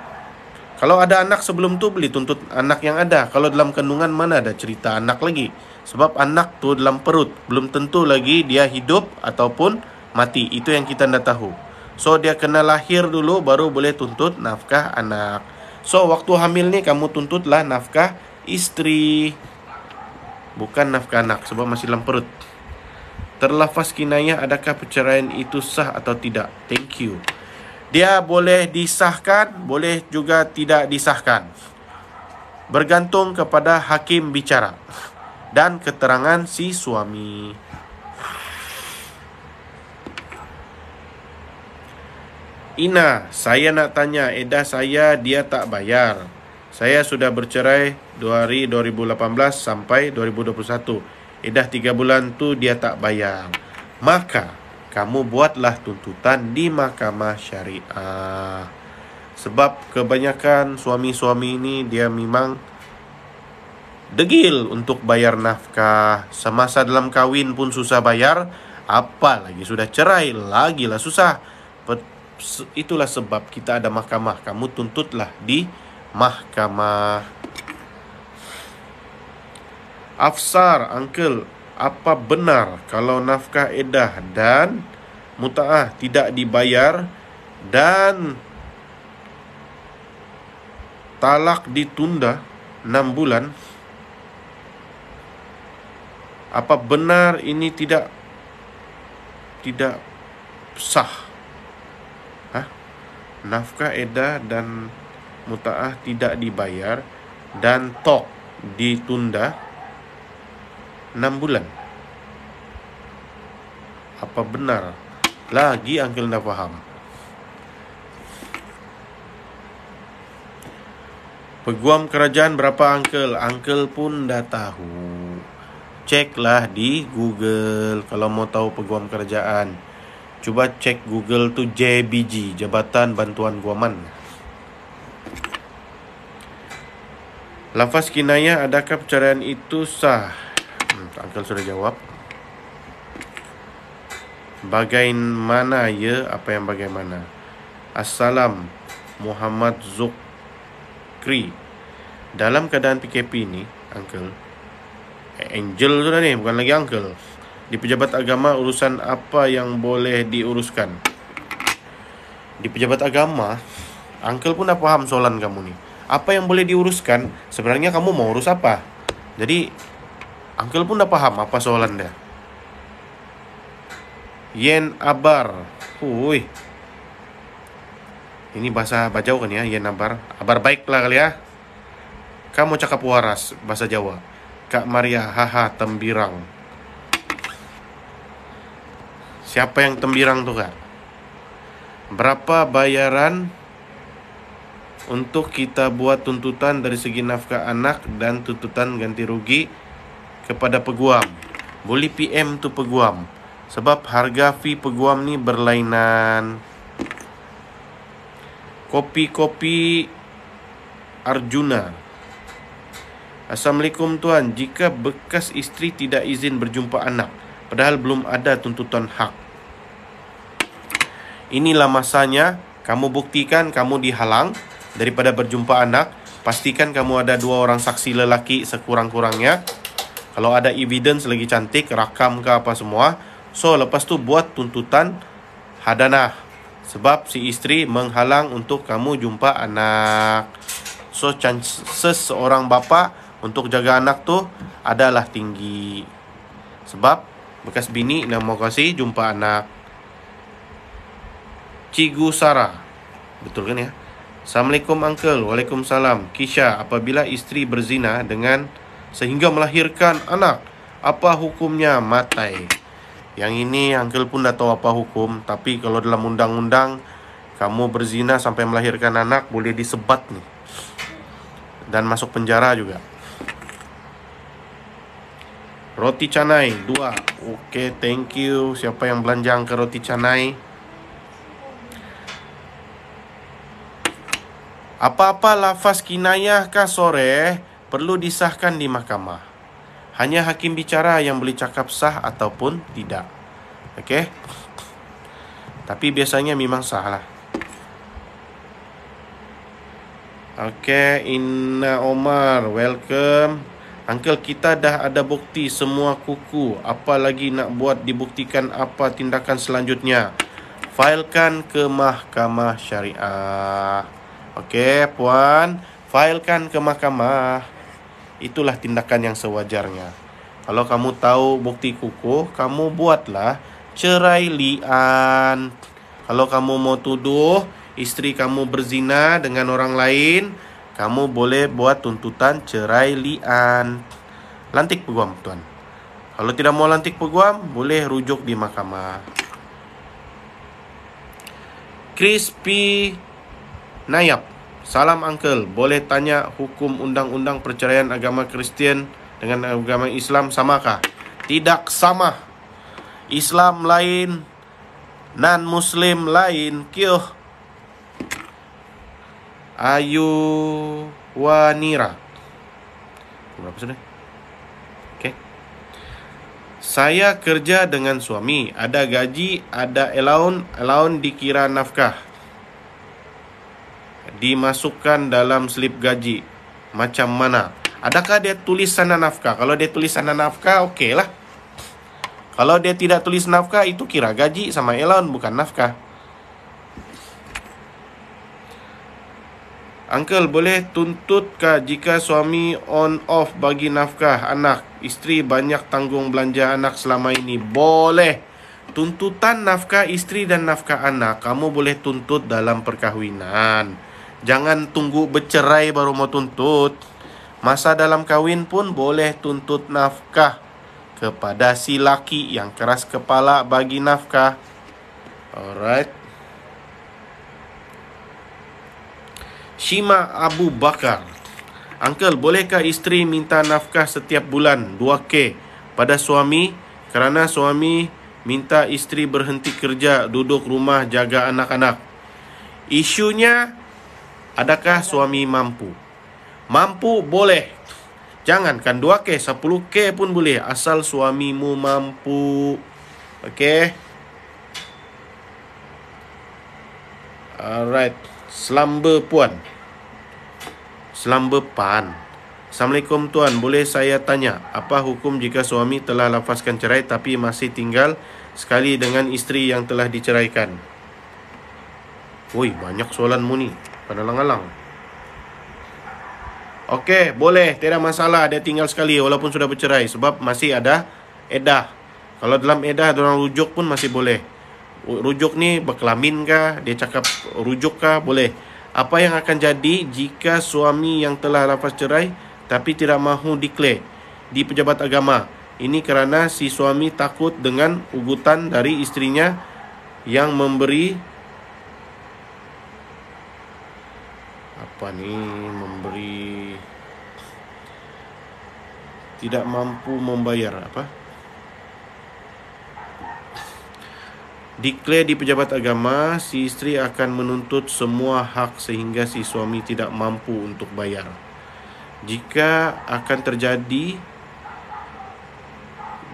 Kalau ada anak sebelum tu boleh tuntut anak yang ada. Kalau dalam kandungan mana ada cerita anak lagi? Sebab anak tu dalam perut, belum tentu lagi dia hidup ataupun mati. Itu yang kita tidak tahu. So dia kena lahir dulu baru boleh tuntut nafkah anak. So waktu hamil ni kamu tuntutlah nafkah isteri, bukan nafkah anak sebab masih dalam perut. Terlafaz kinayah, adakah perceraian itu sah atau tidak? Thank you. Dia boleh disahkan, boleh juga tidak disahkan. Bergantung kepada hakim bicara dan keterangan si suami. Ina, saya nak tanya, edah saya dia tak bayar. Saya sudah bercerai dari 2018 sampai 2021. Edah 3 bulan tu dia tak bayar. Maka kamu buatlah tuntutan di mahkamah syariah. Sebab kebanyakan suami-suami ini dia memang degil untuk bayar nafkah. Semasa dalam kahwin pun susah bayar, apalagi sudah cerai, lagilah susah. itulah sebab kita ada mahkamah. Kamu tuntutlah di mahkamah. Afsar, uncle, apa benar kalau nafkah edah dan muta'ah tidak dibayar dan talak ditunda 6 bulan? Apa benar ini tidak sah? Nafkah edah dan muta'ah tidak dibayar dan tok ditunda 6 bulan. Apa benar? Lagi uncle dah faham. Peguam kerajaan berapa uncle? Uncle pun dah tahu. Ceklah di Google kalau mau tahu peguam kerajaan. Cuba cek Google tu JBG, Jabatan Bantuan Guaman. Lafaz kinayah, adakah perceraian itu sah? Uncle sudah jawab. Bagaimana ya? Apa yang bagaimana? Assalam, Muhammad Zukri. Dalam keadaan PKP ni, uncle, Angel sudah ni, bukan lagi uncle. Di pejabat agama, urusan apa yang boleh diuruskan? Di pejabat agama, uncle pun dah faham soalan kamu ni. Apa yang boleh diuruskan? Sebenarnya kamu mau urus apa? Jadi, uncle pun dah faham apa soalan dia. Yen abar. Hui. Ini bahasa Bajau kan ya, yen abar. Abar baik lah kali ya. Kamu cakap waras, bahasa Jawa. Kak Maria, haha, tembirang. Siapa yang tembirang tu kak? Berapa bayaran untuk kita buat tuntutan dari segi nafkah anak dan tuntutan ganti rugi kepada peguam? Boleh PM tu peguam. Sebab harga fee peguam ni berlainan. Kopi-kopi Arjuna. Assalamualaikum tuan. Jika bekas isteri tidak izin berjumpa anak, padahal belum ada tuntutan hak, inilah masanya kamu buktikan kamu dihalang daripada berjumpa anak. Pastikan kamu ada 2 orang saksi lelaki sekurang-kurangnya. Kalau ada evidence lagi cantik, rakam ke apa semua. So lepas tu buat tuntutan hadanah. Sebab si isteri menghalang untuk kamu jumpa anak. So chances seorang bapa untuk jaga anak tu adalah tinggi. Sebab bekas bini nak mau kasih jumpa anak. Cigu Sarah. Betul kan ya? Assalamualaikum uncle. Waalaikumsalam. Kisha, apabila isteri berzina dengan sehingga melahirkan anak, apa hukumnya? Matai. Yang ini uncle pun dah tahu apa hukum. Tapi kalau dalam undang-undang, kamu berzina sampai melahirkan anak, boleh disebat nih. Dan masuk penjara juga. Roti canai 2. Oke, thank you. Siapa yang belanja ke roti canai? Apa-apa lafaz kinayah kah sore perlu disahkan di mahkamah. Hanya hakim bicara yang boleh cakap sah ataupun tidak. Okey? Tapi biasanya memang sah lah. Okey, Inna Omar, welcome. Uncle, kita dah ada bukti semua kuku. Apa lagi nak buat dibuktikan apa tindakan selanjutnya? Failkan ke mahkamah syariah. Okey, puan, failkan ke mahkamah. Itulah tindakan yang sewajarnya. Kalau kamu tahu bukti kukuh, kamu buatlah cerai li'an. Kalau kamu mau tuduh isteri kamu berzina dengan orang lain, kamu boleh buat tuntutan cerai li'an. Lantik peguam, tuan. Kalau tidak mau lantik peguam, boleh rujuk di mahkamah. Crispy Nayap, salam uncle. Boleh tanya hukum undang-undang perceraian agama Kristian dengan agama Islam samakah? Tidak sama. Islam lain, non-Muslim lain. Kyo Ayu Wanira. Berapa sudah? Okey. Saya kerja dengan suami. Ada gaji, ada allowance dikira nafkah. dimasukkan dalam slip gaji. Macam mana? Adakah dia tulis sana nafkah? Kalau dia tulis sana nafkah, okey lah. Kalau dia tidak tulis nafkah, itu kira gaji sama allowance, bukan nafkah. Uncle, boleh tuntutkah jika suami on off bagi nafkah anak, isteri banyak tanggung belanja anak selama ini? Boleh. Tuntutan nafkah isteri dan nafkah anak, kamu boleh tuntut dalam perkahwinan. Jangan tunggu bercerai baru mau tuntut. Masa dalam kahwin pun boleh tuntut nafkah kepada si laki yang keras kepala bagi nafkah. Alright. Shima Abu Bakar, Uncle, bolehkah isteri minta nafkah setiap bulan 2K pada suami kerana suami minta isteri berhenti kerja, duduk rumah jaga anak-anak? Isunya, adakah suami mampu? Mampu boleh. Jangankan 2K, 10K pun boleh asal suamimu mampu. Okey. Alright. Selamba Puan, Selamba Pan. Assalamualaikum Tuan, boleh saya tanya, apa hukum jika suami telah lafazkan cerai tapi masih tinggal sekali dengan isteri yang telah diceraikan? Woi, banyak soalanmu ni, pada lang-alang. Okey, boleh, tidak masalah dia tinggal sekali walaupun sudah bercerai sebab masih ada edah. Kalau dalam edah diorang rujuk pun masih boleh. Rujuk ni berkelamin kah? Dia cakap rujuk kah? Boleh. Apa yang akan jadi jika suami yang telah lafaz cerai tapi tidak mahu declare di pejabat agama? Ini kerana si suami takut dengan ugutan dari isterinya yang memberi tidak mampu membayar Declare di pejabat agama, si isteri akan menuntut semua hak sehingga si suami tidak mampu untuk bayar.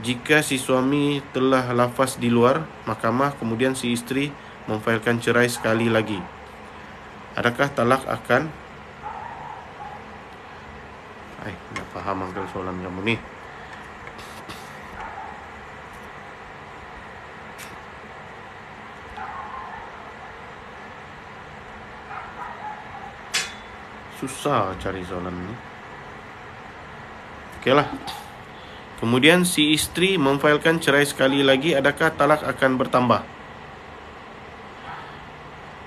Jika si suami telah lafaz di luar mahkamah, kemudian si isteri memfailkan cerai sekali lagi, adakah talak akan... tak faham angkel soalan kamu ni. Susah cari soalan ni. Okeylah. Kemudian si isteri memfailkan cerai sekali lagi, adakah talak akan bertambah?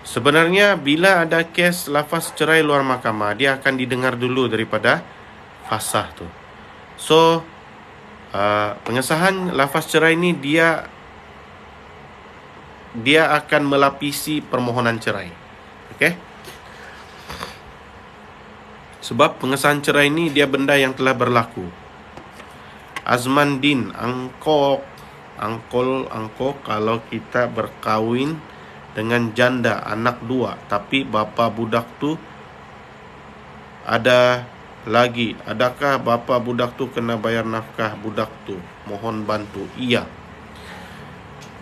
Sebenarnya bila ada kes lafaz cerai luar mahkamah, dia akan didengar dulu daripada fasah tu. So pengesahan lafaz cerai ni dia akan melapisi permohonan cerai. Okey? Sebab pengesahan cerai ini dia benda yang telah berlaku. Azman Din, angkol kalau kita berkahwin dengan janda anak 2 tapi bapa budak tu ada lagi, adakah bapa budak tu kena bayar nafkah budak tu? Mohon bantu. Iya.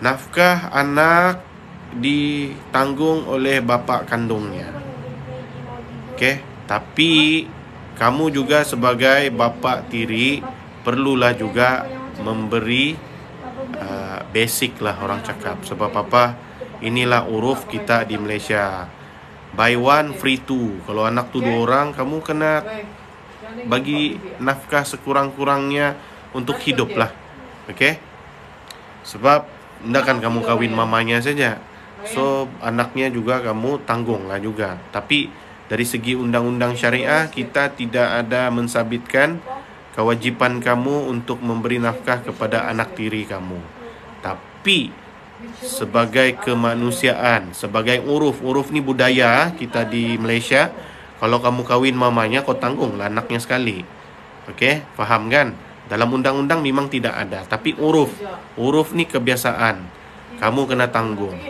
Nafkah anak ditanggung oleh bapa kandungnya. Okey? Tapi kamu juga sebagai bapa tiri perlulah juga memberi basic lah orang cakap. Sebab apa? Inilah uruf kita di Malaysia. Buy one free two. Kalau anak tu 2 orang, kamu kena bagi nafkah sekurang-kurangnya untuk hidup lah. Okey? Sebab takkan kamu kahwin mamanya saja. So anaknya juga kamu tanggung lah juga. Tapi dari segi undang-undang syariah, kita tidak ada mensabitkan kewajipan kamu untuk memberi nafkah kepada anak tiri kamu. Tapi sebagai kemanusiaan, sebagai uruf ni budaya kita di Malaysia, kalau kamu kahwin mamanya, kau tanggunglah anaknya sekali. Okey, faham kan? Dalam undang-undang memang tidak ada, tapi uruf ni kebiasaan. Kamu kena tanggung.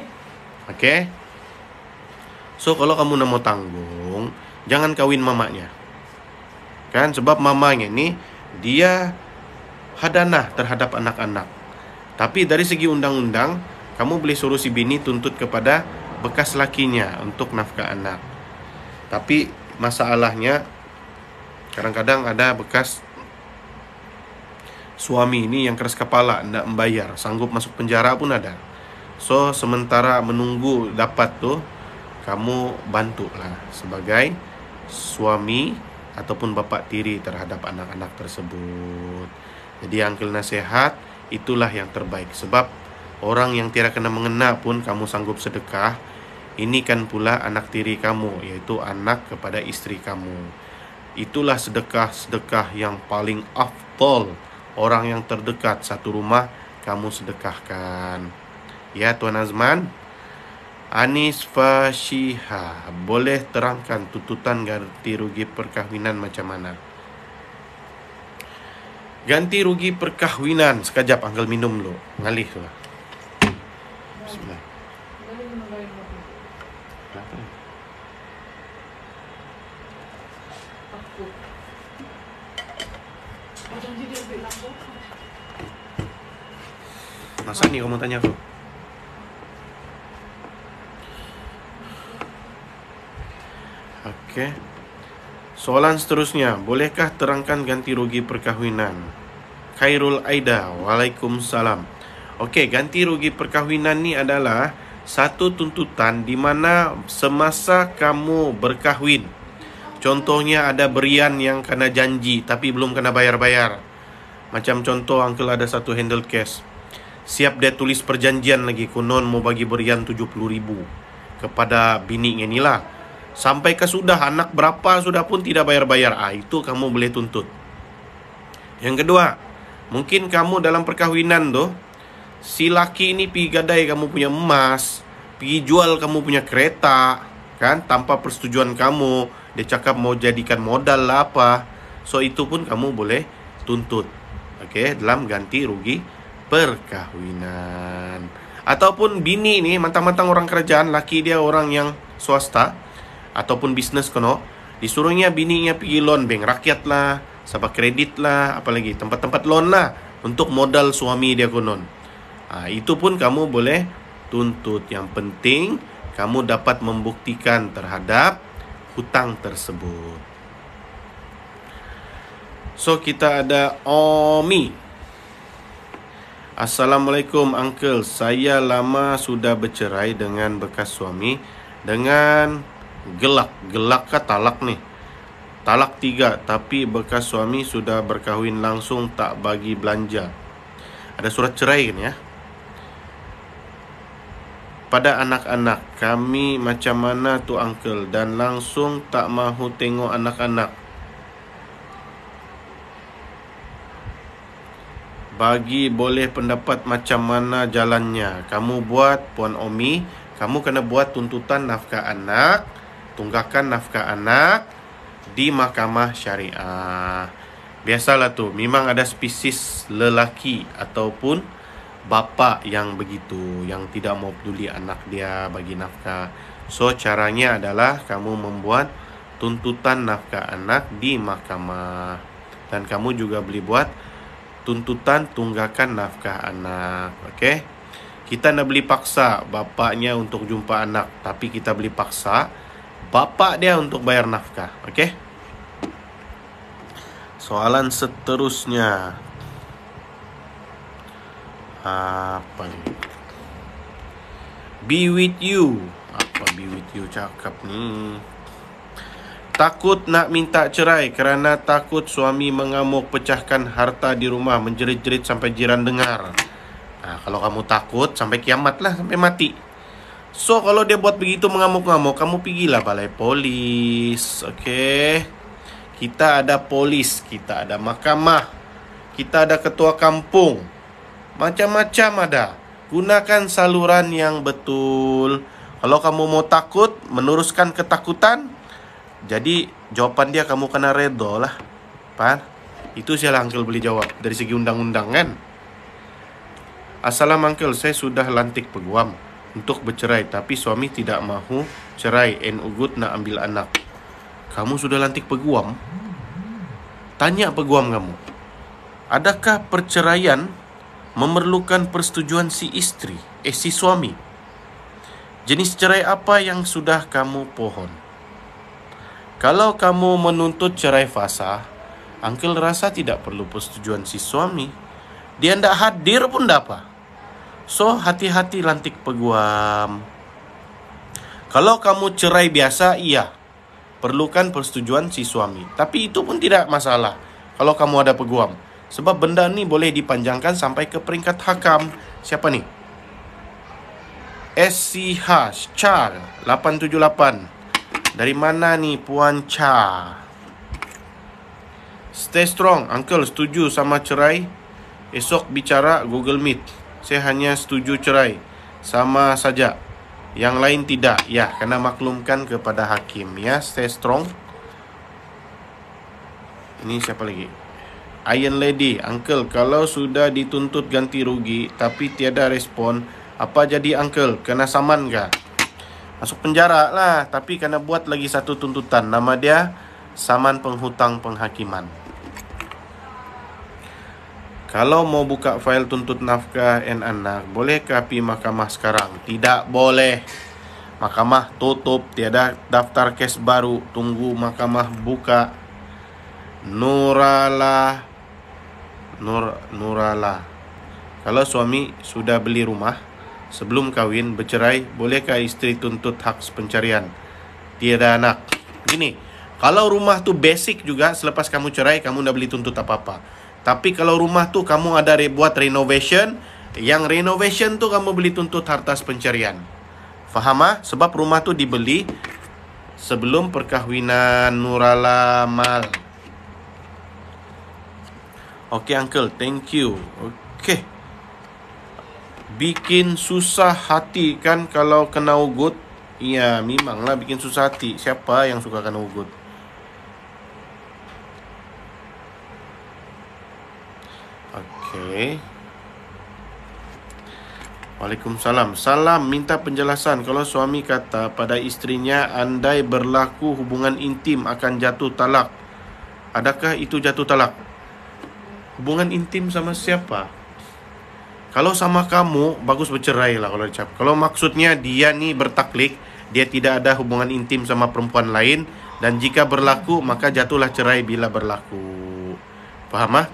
Okey? So kalau kamu nak mau tanggung, jangan kahwin mamanya. Kan? Sebab mamanya ni dia hadanah terhadap anak-anak. Tapi dari segi undang-undang, kamu boleh suruh si bini tuntut kepada bekas lakinya untuk nafkah anak. Tapi masalahnya kadang-kadang ada bekas suami ini yang keras kepala, tidak membayar, sanggup masuk penjara pun ada. So sementara menunggu dapat tuh, kamu bantulah sebagai suami ataupun bapak tiri terhadap anak-anak tersebut. Jadi uncle nasihat, itulah yang terbaik. Sebab orang yang tidak kena mengena pun kamu sanggup sedekah, ini kan pula anak tiri kamu, yaitu anak kepada istri kamu. Itulah sedekah-sedekah yang paling afdol. Orang yang terdekat satu rumah kamu sedekahkan. Ya Tuan Azman. Anis Fashiha, boleh terangkan tuntutan ganti rugi perkahwinan macam mana? Ganti rugi perkahwinan. Sekejap, Uncle minum dulu. Ngalih tu lah. Bismillah. Masa ni kamu tanya aku? Okey. Soalan seterusnya, bolehkah terangkan ganti rugi perkahwinan? Khairul Aida, Waalaikumsalam. Okey, ganti rugi perkahwinan ni adalah satu tuntutan di mana semasa kamu berkahwin, contohnya ada berian yang kena janji tapi belum kena bayar-bayar. Macam contoh, uncle ada satu handle cash, siap dia tulis perjanjian lagi, konon mau bagi berian 70,000 kepada bininya ni lah. Sampai ke sudah anak berapa sudah pun tidak bayar-bayar. Itu kamu boleh tuntut. Yang kedua, mungkin kamu dalam perkahwinan tu, si laki ini pergi gadai kamu punya emas, pergi jual kamu punya kereta, kan, tanpa persetujuan kamu. Dia cakap mau jadikan modal lah apa. So itu pun kamu boleh tuntut. Okey, dalam ganti rugi perkahwinan. Ataupun bini ni mantang-mantang orang kerajaan, laki dia orang yang swasta ataupun bisnes kono, disuruhnya bininya pergi loan bank rakyat lah, sabak kredit lah, apalagi tempat-tempat loan lah untuk modal suami dia konon. Itu pun kamu boleh tuntut. Yang penting kamu dapat membuktikan terhadap hutang tersebut. So kita ada Omi. Assalamualaikum uncle, saya lama sudah bercerai dengan bekas suami dengan gelak ke talak nih, talak 3, tapi bekas suami sudah berkahwin langsung tak bagi belanja. Ada surat cerai kan ya. Pada anak-anak kami macam mana tu uncle, dan langsung tak mahu tengok anak-anak. Bagi boleh pendapat macam mana jalannya. Kamu buat Puan Omi, kamu kena buat tuntutan nafkah anak, tunggakan nafkah anak di mahkamah syariah. Biasalah tu, memang ada spesies lelaki ataupun bapa yang begitu, yang tidak mau peduli anak dia bagi nafkah. So caranya adalah kamu membuat tuntutan nafkah anak di mahkamah. Dan kamu juga boleh buat tuntutan tunggakan nafkah anak. Okey, kita nak beli paksa bapaknya untuk jumpa anak, tapi kita beli paksa bapak dia untuk bayar nafkah. Okey, soalan seterusnya apa ni? Be with you. Apa be with you cakap ni? Takut nak minta cerai kerana takut suami mengamuk, pecahkan harta di rumah, menjerit-jerit sampai jiran dengar. Kalau kamu takut sampai kiamat lah, sampai mati. So kalau dia buat begitu mengamuk-ngamuk, kamu pergilah balai polis. Okey, kita ada polis, kita ada mahkamah, kita ada ketua kampung, macam-macam ada. Gunakan saluran yang betul. Kalau kamu mau takut, meneruskan ketakutan, jadi jawapan dia kamu kena redha lah, Pan. Itu siapa uncle boleh jawab dari segi undang-undang kan. Assalam uncle, saya sudah lantik peguam untuk bercerai, tapi suami tidak mahu cerai, ugut nak ambil anak. Kamu sudah lantik peguam? Tanya peguam kamu, adakah perceraian memerlukan persetujuan si isteri, si suami? Jenis cerai apa yang sudah kamu pohon? Kalau kamu menuntut cerai fasah, uncle rasa tidak perlu persetujuan si suami. Dia ndak hadir pun ndak apa. So, hati-hati lantik peguam. Kalau kamu cerai biasa, iya, perlukan persetujuan si suami. Tapi itu pun tidak masalah kalau kamu ada peguam. Sebab benda ni boleh dipanjangkan sampai ke peringkat hakam. Siapa ni? SCH Char 878. Dari mana ni Puan Cha? Stay strong. Uncle setuju sama cerai. Esok bicara Google Meet. Saya hanya setuju cerai. Sama saja. Yang lain tidak. Ya, kena maklumkan kepada hakim. Ya, stay strong. Ini siapa lagi? Iron Lady. Uncle, kalau sudah dituntut ganti rugi tapi tiada respon, apa jadi uncle? Kena saman kah? Masuk penjara lah. Tapi kena buat lagi satu tuntutan. Nama dia saman penghutang penghakiman. Kalau mau buka fail tuntut nafkah dan anak, bolehkah pergi mahkamah sekarang? Tidak boleh. Mahkamah tutup, tiada daftar kes baru. Tunggu mahkamah buka. Nurala. Kalau suami sudah beli rumah sebelum kahwin bercerai, bolehkah isteri tuntut hak pencarian? Tiada anak. Gini, kalau rumah tu basic juga, selepas kamu cerai, kamu dah beli tuntut apa-apa. Tapi kalau rumah tu kamu ada buat renovation, yang renovation tu kamu beli tuntut hartas pencarian. Faham ah? Sebab rumah tu dibeli sebelum perkahwinan. Nurala Mal. Okay uncle, thank you. Okay. Bikin susah hati kan kalau kena ugut? Iya, memanglah bikin susah hati. Siapa yang suka kena ugut? Okay. Waalaikumsalam. Salam, minta penjelasan. Kalau suami kata pada istrinya, andai berlaku hubungan intim akan jatuh talak, adakah itu jatuh talak? Hubungan intim sama siapa? Kalau sama kamu, bagus bercerai lah kalau dicap. Kalau maksudnya dia ni bertaklik, dia tidak ada hubungan intim sama perempuan lain, dan jika berlaku, maka jatuhlah cerai bila berlaku. Faham ah?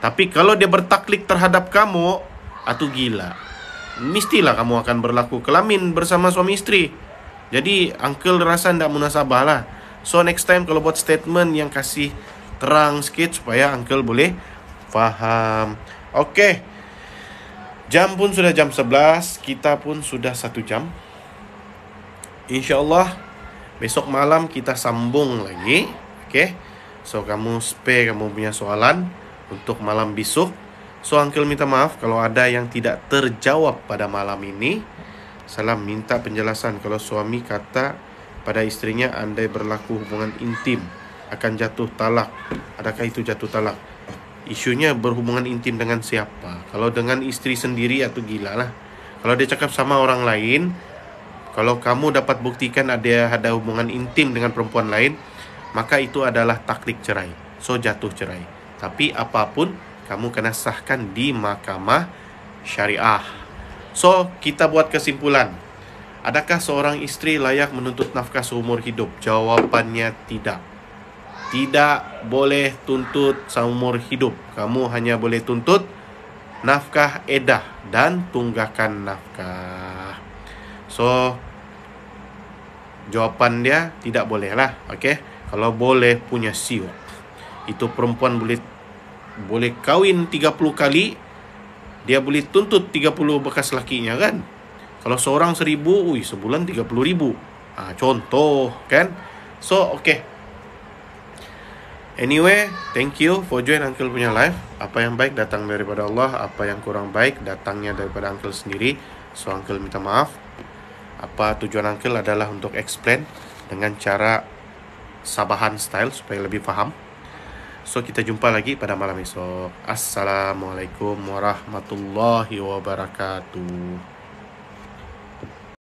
Tapi kalau dia bertaklik terhadap kamu, itu gila. Mestilah kamu akan berlaku kelamin bersama suami istri. Jadi uncle rasa tidak munasabah lah. So next time kalau buat statement yang kasih terang sikit supaya uncle boleh faham. Okay. Jam pun sudah jam 11. Kita pun sudah 1 jam. InsyaAllah besok malam kita sambung lagi. Okay. So kamu spare kamu punya soalan untuk malam besok. So uncle minta maaf kalau ada yang tidak terjawab pada malam ini. Salam, minta penjelasan kalau suami kata pada istrinya andai berlaku hubungan intim akan jatuh talak, adakah itu jatuh talak? Isunya berhubungan intim dengan siapa? Kalau dengan istri sendiri atau gila lah. Kalau dia cakap sama orang lain, kalau kamu dapat buktikan ada hubungan intim dengan perempuan lain, maka itu adalah taklik cerai. So jatuh cerai. Tapi apapun, kamu kena sahkan di mahkamah syariah. So, kita buat kesimpulan. Adakah seorang istri layak menuntut nafkah seumur hidup? Jawapannya tidak. Tidak boleh tuntut seumur hidup. Kamu hanya boleh tuntut nafkah edah dan tunggakan nafkah. So, jawapan dia tidak boleh lah. Okay? Kalau boleh punya siwak. Itu perempuan boleh kahwin 30 kali, dia boleh tuntut 30 bekas lakinya kan. Kalau seorang 1,000, sebulan 30,000. Contoh kan. So okay. Anyway, thank you for join uncle punya live. Apa yang baik datang daripada Allah, apa yang kurang baik datangnya daripada uncle sendiri. So uncle minta maaf. Apa tujuan uncle adalah untuk explain dengan cara Sabahan style supaya lebih faham. So kita jumpa lagi pada malam esok. Assalamualaikum warahmatullahi wabarakatuh.